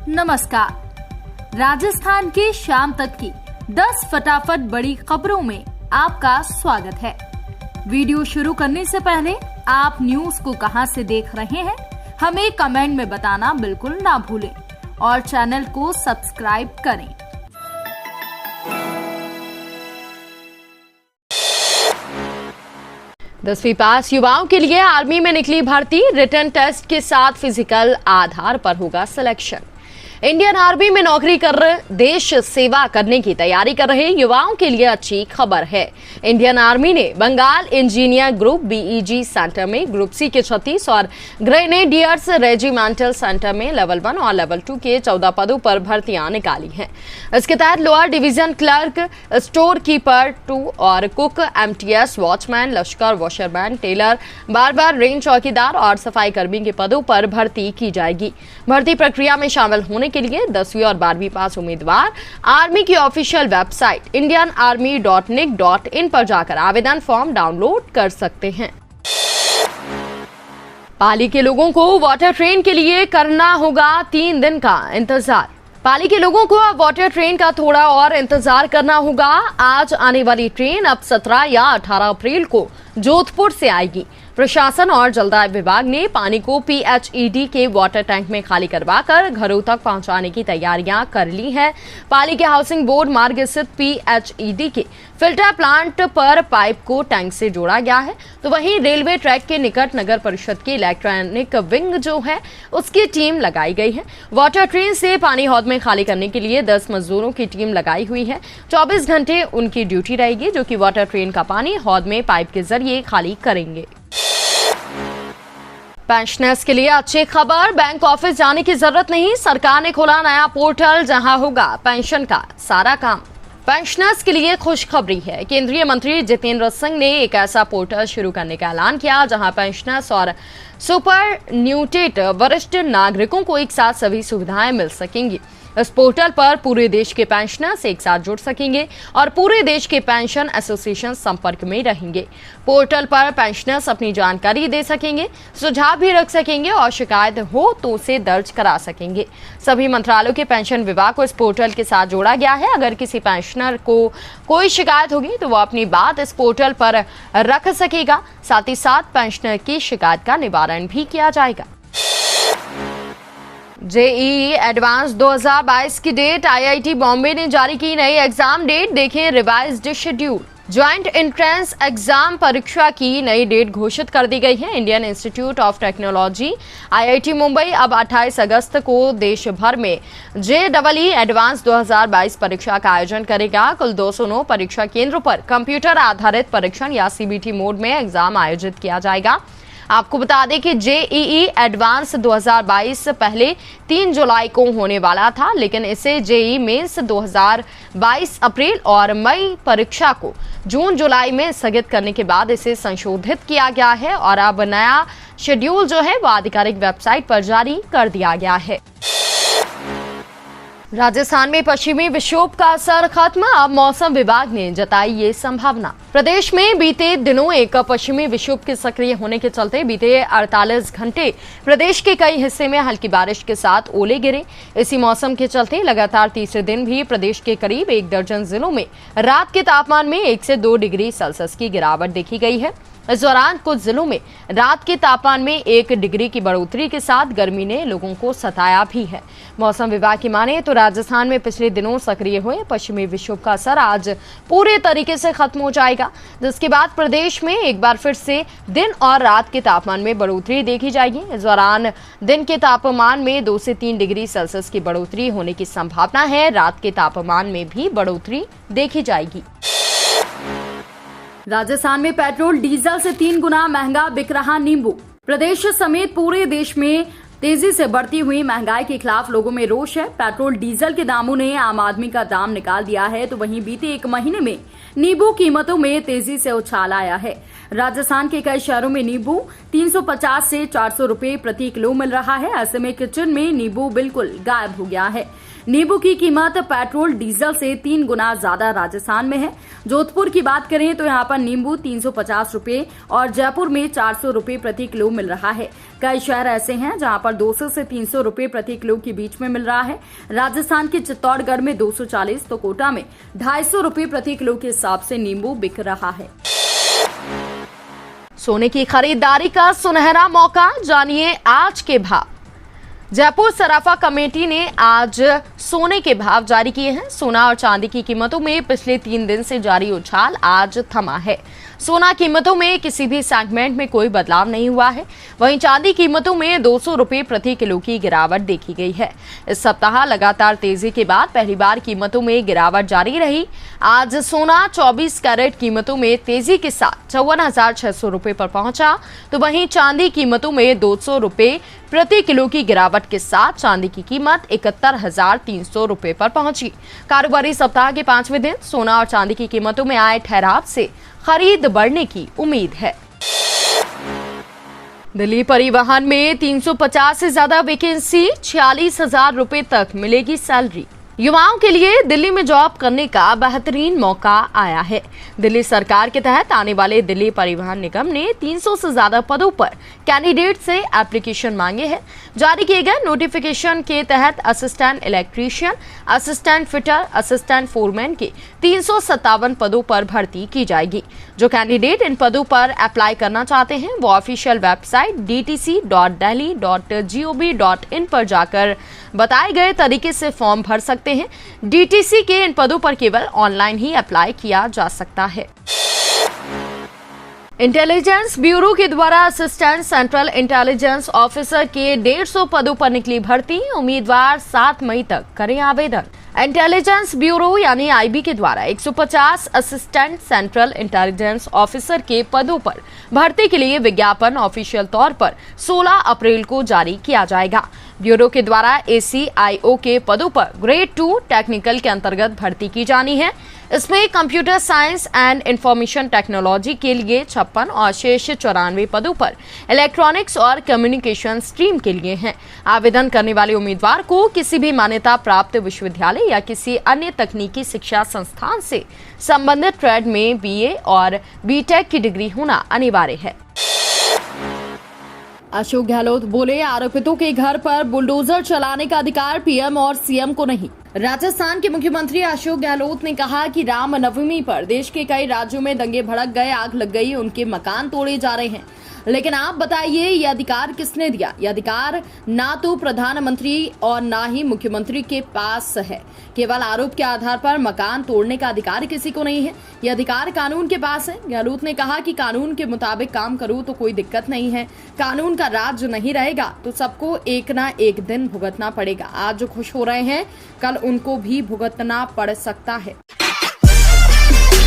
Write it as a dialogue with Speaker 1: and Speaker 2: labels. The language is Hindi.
Speaker 1: नमस्कार। राजस्थान के शाम तक की 10 फटाफट बड़ी खबरों में आपका स्वागत है। वीडियो शुरू करने से पहले आप न्यूज को कहां से देख रहे हैं हमें कमेंट में बताना बिल्कुल ना भूलें और चैनल को सब्सक्राइब करें।
Speaker 2: 10वीं पास युवाओं के लिए आर्मी में निकली भर्ती। रिटन टेस्ट के साथ फिजिकल आधार पर होगा सिलेक्शन। इंडियन आर्मी में नौकरी कर देश सेवा करने की तैयारी कर रहे युवाओं के लिए अच्छी खबर है। इंडियन आर्मी ने Bengal engineer group BEG centre में ग्रुप सी के 36 और ग्रेनेडियर्स रेजिमेंटल सेंटर में लेवल 1 और लेवल 2 के 14 पदों पर भर्तियां निकाली हैं। इसके तहत lower division clerk, store keeper 2 और कुक, एमटीएस, वॉचमैन, लश्कर, वॉशरमैन, टेलर, बार रेंज चौकीदार और सफाई कर्मी के पदों पर भर्ती की जाएगी। भर्ती प्रक्रिया में शामिल होने के लिए 10वीं और 12वीं पास उम्मीदवार आर्मी की ऑफिशियल वेबसाइट indianarmy.nic.in पर जाकर आवेदन फॉर्म डाउनलोड कर सकते हैं। पाली के लोगों को वाटर ट्रेन के लिए करना होगा 3 दिन का इंतजार। पाली के लोगों को अब वाटर ट्रेन का थोड़ा और इंतजार करना होगा। आज आने वाली ट्रेन अब 17 या 18 अप्रैल को जोधपुर से आएगी। प्रशासन और जलदाय विभाग ने पानी को पीएचईडी के वाटर टैंक में खाली करवाकर घरों तक पहुंचाने की तैयारियां कर ली हैं। पाली के हाउसिंग बोर्ड मार्ग स्थित पीएचईडी के फिल्टर प्लांट पर पाइप को टैंक से जोड़ा गया है, तो वहीं रेलवे ट्रैक के निकट नगर परिषद की इलेक्ट्रॉनिक विंग जो है उसकी टीम लगाई गई है। वाटर ट्रेन से पानी हौद में खाली करने के लिए 10 मजदूरों की टीम लगाई हुई है। 24 घंटे उनकी ड्यूटी रहेगी, जो कि वाटर ट्रेन का पानी हौद में पाइप के जरिए खाली करेंगे। पेंशनर्स के लिए अच्छी खबर, बैंक ऑफिस जाने की जरूरत नहीं। सरकार ने खोला नया पोर्टल जहां होगा पेंशन का सारा काम। पेंशनर्स के लिए खुशखबरी है। केंद्रीय मंत्री जितेंद्र सिंह ने एक ऐसा पोर्टल शुरू करने का ऐलान किया जहां पेंशनर्स और सुपरन्यूटेड वरिष्ठ नागरिकों को एक साथ सभी सुविधाएं मिल सकेंगी। इस पोर्टल पर पूरे देश के पेंशनर्स एक साथ जुड़ सकेंगे और पूरे देश के पेंशन एसोसिएशन संपर्क में रहेंगे। पोर्टल पर पेंशनर्स अपनी जानकारी दे सकेंगे, सुझाव भी रख सकेंगे और शिकायत हो तो उसे दर्ज करा सकेंगे। सभी मंत्रालयों के पेंशन विभाग को इस पोर्टल के साथ जोड़ा गया है। अगर किसी पेंशनर को कोई शिकायत होगी तो वो अपनी बात इस पोर्टल पर रख सकेगा। साथ ही साथ पेंशनर की शिकायत का निवारण भी किया जाएगा। जेईई एडवांस 2022 की डेट। आईआईटी बॉम्बे ने जारी की नई एग्जाम डेट। देखें revised schedule. Joint entrance exam परीक्षा की नई डेट घोषित कर दी गई है। Indian institute of technology IIT Mumbai अब 28 अगस्त को देश भर में जेईई एडवांस 2022 परीक्षा का आयोजन करेगा। कुल 209 परीक्षा केंद्रों पर कंप्यूटर आधारित परीक्षण या सीबीटी मोड में एग्जाम आयोजित किया जाएगा। आपको बता दें कि जेईई एडवांस 2022 पहले 3 जुलाई को होने वाला था, लेकिन इसे जेईई मेंस 2022 अप्रैल और मई परीक्षा को जून जुलाई में स्थगित करने के बाद इसे संशोधित किया गया है और अब नया शेड्यूल जो है वो आधिकारिक वेबसाइट पर जारी कर दिया गया है। राजस्थान में पश्चिमी विक्षोभ का असर खत्म। अब मौसम विभाग ने जताई ये संभावना। प्रदेश में बीते दिनों एक पश्चिमी विक्षोभ के सक्रिय होने के चलते बीते 48 घंटे प्रदेश के कई हिस्से में हल्की बारिश के साथ ओले गिरे। इसी मौसम के चलते लगातार तीसरे दिन भी प्रदेश के करीब 1 दर्जन जिलों में रात के तापमान में 1 से 2 डिग्री सेल्सियस की गिरावट देखी गई है। इस दौरान कुछ जिलों में रात के तापमान में 1 डिग्री की बढ़ोतरी के साथ गर्मी ने लोगों को सताया भी है। मौसम विभाग की माने तो राजस्थान में पिछले दिनों सक्रिय हुए पश्चिमी विक्षोभ का असर आज पूरे तरीके से खत्म हो जाएगा, जिसके बाद प्रदेश में एक बार फिर से दिन और रात के तापमान में बढ़ोतरी देखी जाएगी। इस दौरान दिन के तापमान में 2 से 3 डिग्री सेल्सियस की बढ़ोतरी होने की संभावना है। रात के तापमान में भी बढ़ोतरी देखी जाएगी।
Speaker 1: राजस्थान में पेट्रोल डीजल से 3 गुना महंगा बिक रहा नींबू। प्रदेश समेत पूरे देश में तेजी से बढ़ती हुई महंगाई के खिलाफ लोगों में रोष है। पेट्रोल डीजल के दामों ने आम आदमी का दाम निकाल दिया है, तो वहीं बीते 1 महीने में नींबू कीमतों में तेजी से उछाल आया है। राजस्थान के कई शहरों में नींबू 350 से 400 रुपए प्रति किलो मिल रहा है। ऐसे में किचन में नींबू बिल्कुल गायब हो गया है। नींबू की कीमत पेट्रोल डीजल से 3 गुना ज्यादा राजस्थान में है। जोधपुर की बात करें तो यहाँ पर नींबू 350 रुपए और जयपुर में 400 रुपए प्रति किलो मिल रहा है। कई शहर ऐसे हैं जहाँ पर 200 से 300 रुपए प्रति किलो के बीच में मिल रहा है। राजस्थान के चित्तौड़गढ़ में 240 तो कोटा में 250 रुपए प्रति किलो के हिसाब से नींबू बिक रहा है।
Speaker 2: सोने की खरीदारी का सुनहरा मौका, जानिए आज के भाव। जयपुर सराफा कमेटी ने आज सोने के भाव जारी किए हैं। सोना और चांदी की कीमतों में पिछले 3 दिन से जारी उछाल आज थमा है। सोना कीमतों में किसी भी सेगमेंट में कोई बदलाव नहीं हुआ है। वहीं चांदी कीमतों में 200 रुपए प्रति किलो की गिरावट देखी गई है। इस सप्ताह लगातार तेजी के बाद पहली बार कीमतों में गिरावट जारी रही। आज सोना 24 कैरेट कीमतों में तेजी के साथ 54,600 रुपए पर पहुंचा, तो वहीं चांदी कीमतों में 200 रुपए प्रति किलो की गिरावट के साथ चांदी की कीमत 71,300 रुपए पर पहुंची। कारोबारी सप्ताह के 5वें दिन सोना और चांदी की कीमतों में आए ठहराव से खरीद बढ़ने की उम्मीद है। दिल्ली परिवहन में 350 से ज्यादा वैकेंसी, 46,000 रुपए तक मिलेगी सैलरी। युवाओं के लिए दिल्ली में जॉब करने का बेहतरीन मौका आया है। दिल्ली सरकार के तहत आने वाले दिल्ली परिवहन निगम ने 300 से ज्यादा पदों पर कैंडिडेट से एप्लीकेशन मांगे हैं। जारी किए गए नोटिफिकेशन के तहत assistant electrician, assistant fitter, assistant foreman के 357 पदों पर भर्ती की जाएगी। जो कैंडिडेट इन पदों पर अप्लाई करना चाहते हैं वो ऑफिशियल वेबसाइट dtc.delhi.gov.in पर जाकर बताए गए तरीके से फॉर्म भर सकते हैं। डीटीसी के इन पदों पर केवल ऑनलाइन ही अप्लाई किया जा सकता है। इंटेलिजेंस ब्यूरो के द्वारा असिस्टेंट सेंट्रल इंटेलिजेंस ऑफिसर के 150 पदों पर निकली भर्ती। उम्मीदवार 7 मई तक करें आवेदन। इंटेलिजेंस ब्यूरो यानी आईबी के द्वारा 150 असिस्टेंट सेंट्रल इंटेलिजेंस ऑफिसर के पदों पर भर्ती के लिए विज्ञापन ऑफिशियल तौर पर 16 अप्रैल को जारी किया जाएगा। ब्यूरो के द्वारा ACIO के पदों पर ग्रेड 2 टेक्निकल के अंतर्गत भर्ती की जानी है। इसमें computer science and information technology के लिए 56 और शेष 94 पदों पर इलेक्ट्रॉनिक्स और कम्युनिकेशन स्ट्रीम के लिए हैं। आवेदन करने वाले उम्मीदवार को किसी भी मान्यता प्राप्त विश्वविद्यालय या किसी अन्य तकनीकी शिक्षा संस्थान से संबंधित ट्रेड में BA और BTech की डिग्री होना अनिवार्य है।
Speaker 1: अशोक गहलोत बोले, आरोपितों के घर पर बुलडोजर चलाने का अधिकार PM और CM को नहीं। राजस्थान के मुख्यमंत्री अशोक गहलोत ने कहा कि रामनवमी पर देश के कई राज्यों में दंगे भड़क गए, आग लग गई, उनके मकान तोड़े जा रहे हैं। लेकिन आप बताइए, ये अधिकार किसने दिया? ये अधिकार ना तो प्रधानमंत्री और ना ही मुख्यमंत्री के पास है। केवल आरोप के आधार पर मकान तोड़ने का अधिकार किसी को नहीं है। ये अधिकार कानून के पास है। गहलोत ने कहा कि कानून के मुताबिक काम करूं तो कोई दिक्कत नहीं है। कानून का राज नहीं रहेगा तो सबको एक ना एक दिन भुगतना पड़ेगा। आज जो खुश हो रहे हैं, कल उनको भी भुगतना पड़ सकता है।